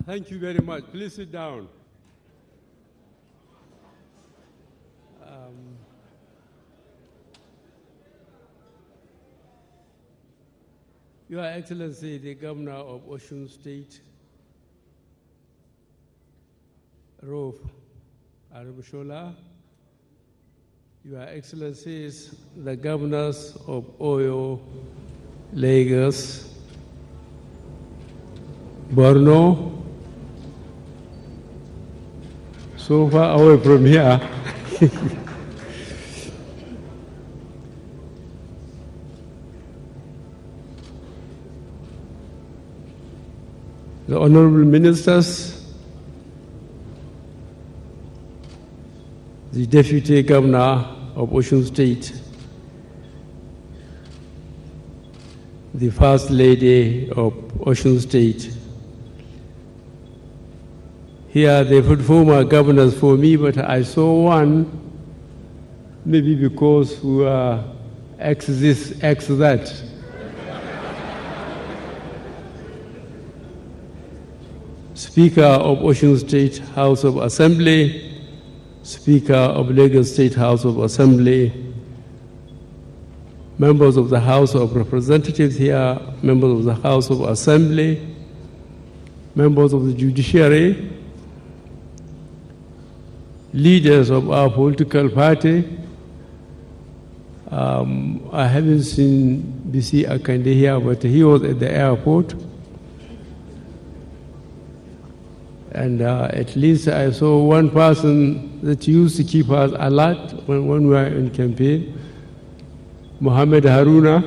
Thank you very much. Please sit down. Your Excellency, the Governor of Osun State, Rauf Arabishola, Your Excellencies, the Governors of Oyo, Lagos, Borno, so far away from here. The Honorable Ministers, the Deputy Governor of Osun State, the First Lady of Osun State. Here they put former governors for me, but I saw one, maybe because we are ex this, ex that. Speaker of Osun State House of Assembly, Speaker of Lagos State House of Assembly, members of the House of Representatives here, members of the House of Assembly, members of the judiciary, leaders of our political party. I haven't seen BC Akande here, but he was at the airport. And at least I saw one person that used to keep us alert when we were in campaign, Mohammed Haruna.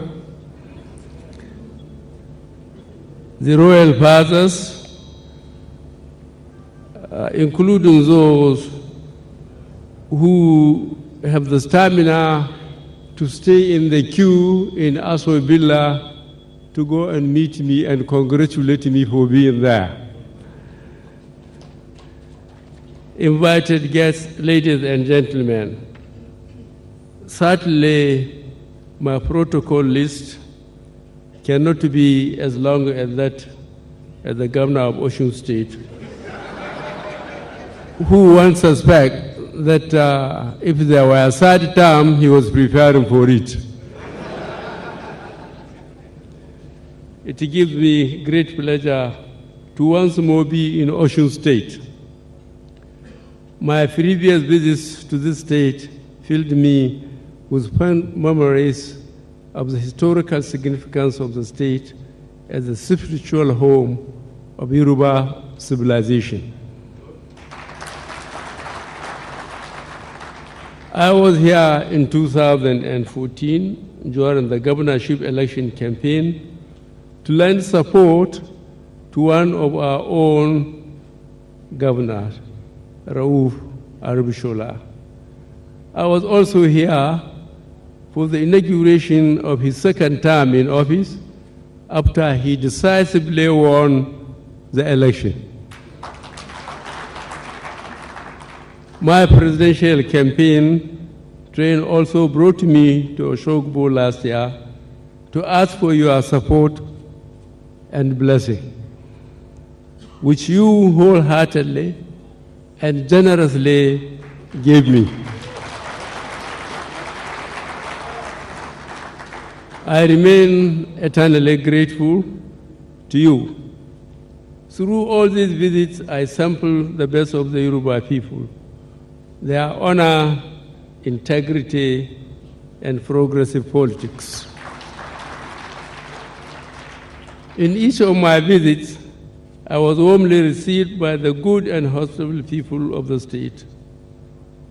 The royal fathers, including those who have the stamina to stay in the queue in Aso Villa to go and meet me and congratulate me for being there. Invited guests, ladies and gentlemen, certainly my protocol list cannot be as long as that as the Governor of Osun State, who once suspect that if there were a third term, he was preparing for it. It gives me great pleasure to once more be in Osun State. My previous visits to this state filled me with fond memories of the historical significance of the state as a spiritual home of Yoruba civilization. I was here in 2014 during the governorship election campaign to lend support to one of our own governors, Rauf Arabishola. I was also here for the inauguration of his second term in office after he decisively won the election. My presidential campaign train also brought me to Oshogbo last year to ask for your support and blessing, which you wholeheartedly and generously gave me. I remain eternally grateful to you. Through all these visits, I sample the best of the Yoruba people, their honor, integrity, and progressive politics. In each of my visits, I was warmly received by the good and hospitable people of the state.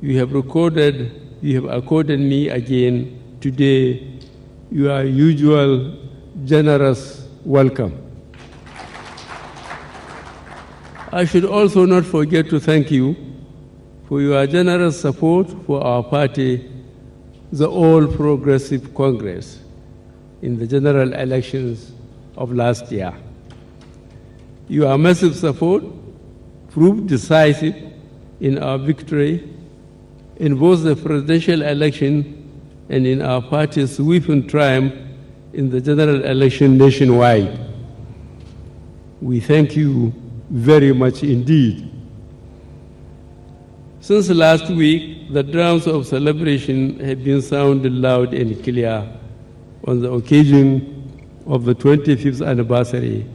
You have accorded me again today your usual generous welcome. I should also not forget to thank you for your generous support for our party, the All Progressive Congress, in the general elections of last year. Your massive support proved decisive in our victory in both the presidential election and in our party's sweeping triumph in the general election nationwide. We thank you very much indeed. Since last week, the drums of celebration have been sounded loud and clear on the occasion of the 25th anniversary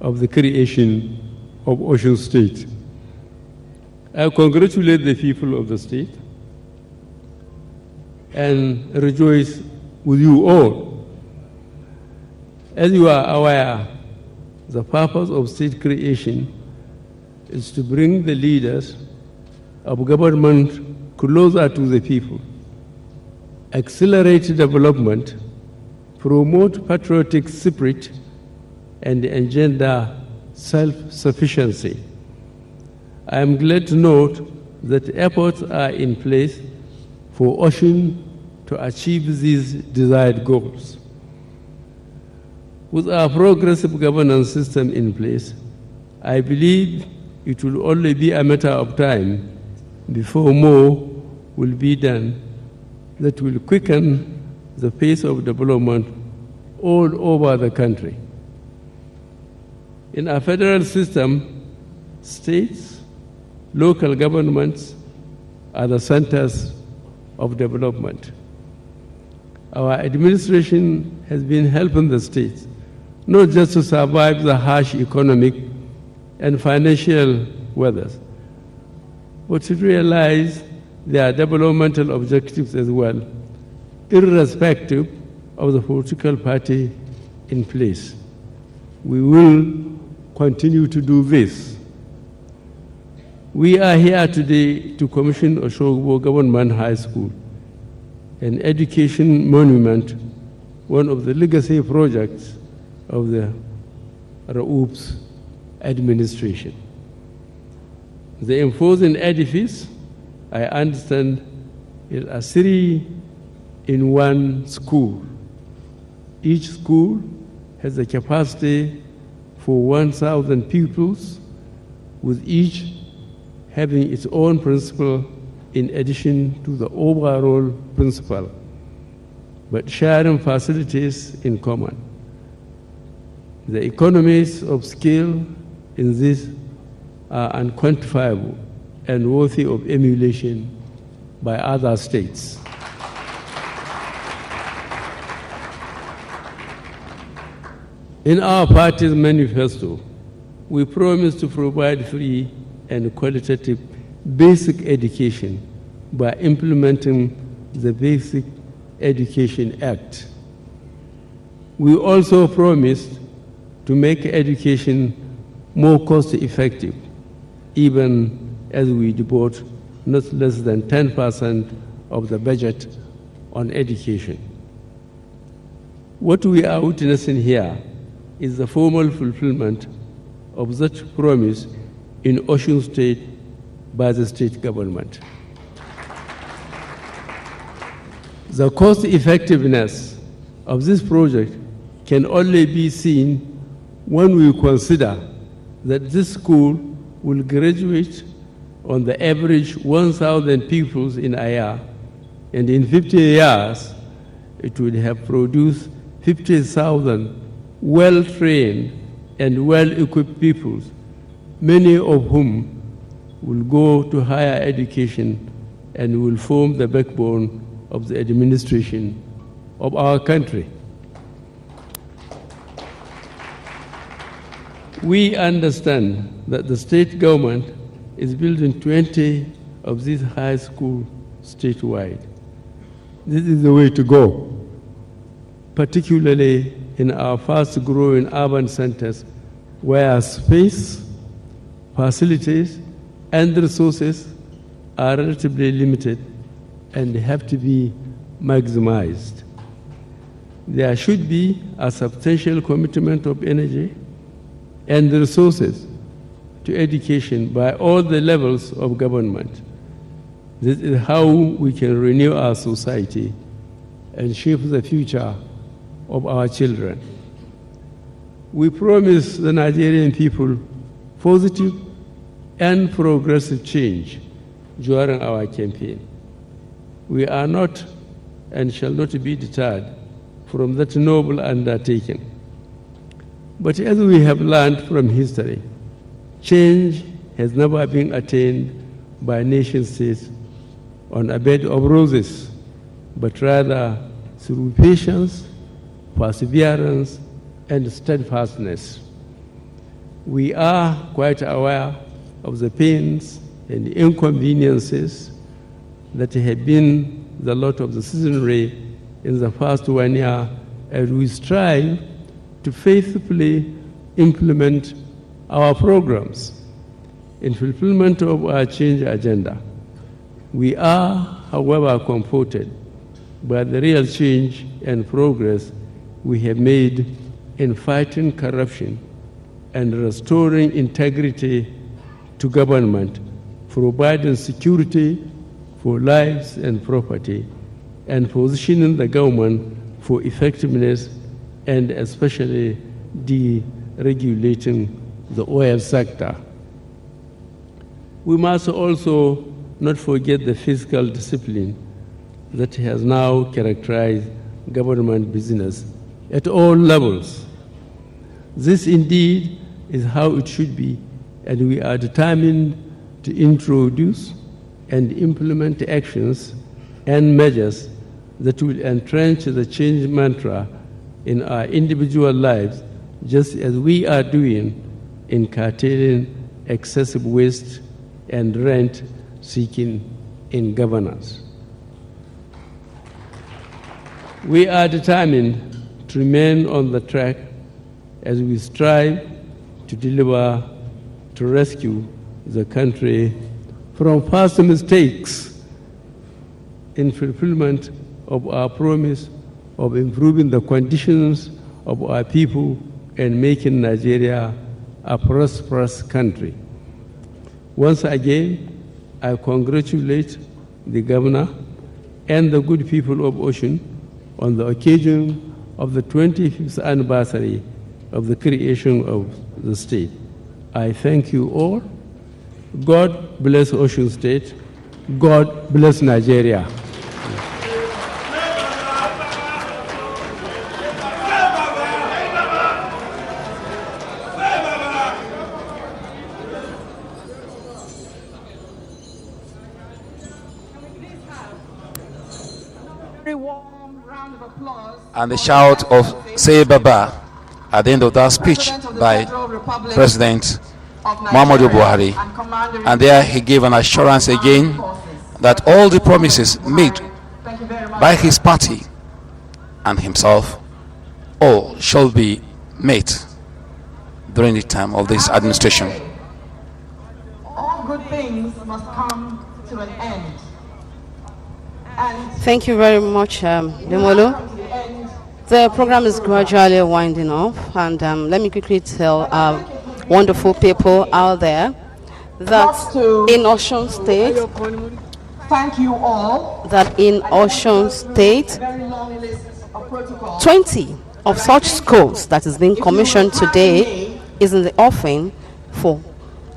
of the creation of Osun State. I congratulate the people of the state and rejoice with you all. As you are aware, the purpose of state creation is to bring the leaders of government closer to the people, accelerate development, promote patriotic spirit, and engender self-sufficiency. I am glad to note that efforts are in place for Osun to achieve these desired goals. With our progressive governance system in place, I believe it will only be a matter of time before more will be done that will quicken the pace of development all over the country. In our federal system, states, local governments are the centers of development. Our administration has been helping the states not just to survive the harsh economic and financial weathers, but to realize their developmental objectives as well, irrespective of the political party in place. We will continue to do this. We are here today to commission Oshogbo Government High School, an education monument, one of the legacy projects of the Raoup's administration. The imposing edifice, I understand, is a 3-in-1 school. Each school has a capacity for 1,000 pupils, with each having its own principal in addition to the overall principal, but sharing facilities in common. The economies of scale in this are unquantifiable and worthy of emulation by other states. In our party's manifesto, we promise to provide free and qualitative basic education by implementing the Basic Education Act. We also promised to make education more cost-effective, even as we devote not less than 10% of the budget on education. What we are witnessing here is the formal fulfillment of that promise in Osun State by the state government. The cost effectiveness of this project can only be seen when we consider that this school will graduate on the average 1,000 pupils in a year, and in 50 years, it would have produced 50,000 well-trained and well-equipped pupils, many of whom will go to higher education and will form the backbone of the administration of our country. We understand that the state government is building 20 of these high schools statewide. This is the way to go, particularly in our fast-growing urban centers where space, facilities, and resources are relatively limited and have to be maximized. There should be a substantial commitment of energy and resources to education by all the levels of government. This is how we can renew our society and shape the future of our children. We promise the Nigerian people positive and progressive change during our campaign. We are not and shall not be deterred from that noble undertaking. But as we have learned from history, Change has never been attained by nation states on a bed of roses, but rather through patience, perseverance, and steadfastness. We are quite aware of the pains and inconveniences that have been the lot of the citizenry in the past 1 year, as we strive to faithfully implement our programs in fulfillment of our change agenda. We are, however, comforted by the real change and progress we have made in fighting corruption and restoring integrity to government, providing security for lives and property, and positioning the government for effectiveness, and especially deregulating the oil sector. We must also not forget the fiscal discipline that has now characterized government business at all levels. This indeed is how it should be, and we are determined to introduce and implement actions and measures that will entrench the change mantra in our individual lives, just as we are doing in curtailing excessive waste and rent seeking in governance. We are determined to remain on the track as we strive to deliver, to rescue the country from past mistakes in fulfillment of our promise of improving the conditions of our people and making Nigeria a prosperous country. Once again, I congratulate the governor and the good people of Osun on the occasion of the 25th anniversary of the creation of the state. I thank you all. God bless Osun State. God bless Nigeria. And the shout of "Say Baba" at the end of that speech by President Muhammadu Buhari. And there he gave an assurance again that all the promises made by his party and himself, all shall be met during the time of this administration. All good things must come to an end. Thank you very much, Demolo. The program is gradually winding off, and let me quickly tell our wonderful people out there that in Osun State, thank you all. That in Osun State, 20 of such schools that is being commissioned today is in the offing for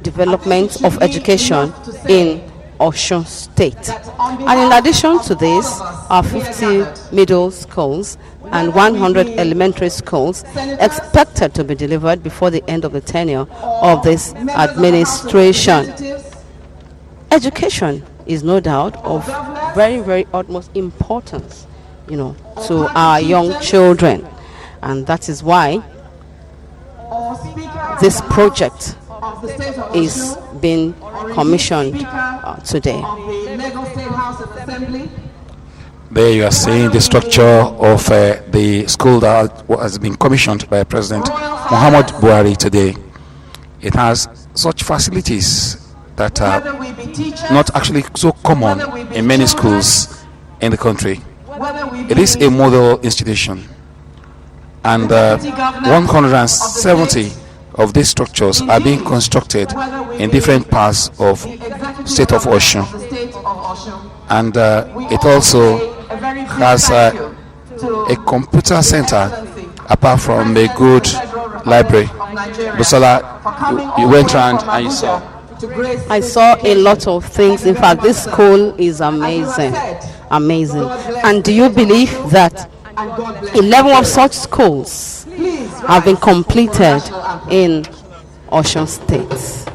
development of education in Osun State. And in addition to this, are 50 middle schools and 100 elementary schools expected to be delivered before the end of the tenure of this administration. Education is no doubt of very, very utmost importance, to our young children, and that is why this project is being commissioned today. There you are seeing the structure of the school that has been commissioned by President Muhammad Buhari today. It has such facilities that are not actually so common in many schools in the country. It is a model institution, and 170 of these structures are being constructed in different parts of state of Osun, and it also has a computer center apart from a good library. Busola, you went around and you saw. I saw a lot of things. In fact, this school is amazing. And do you believe that 11 of such schools have been completed in Osun State?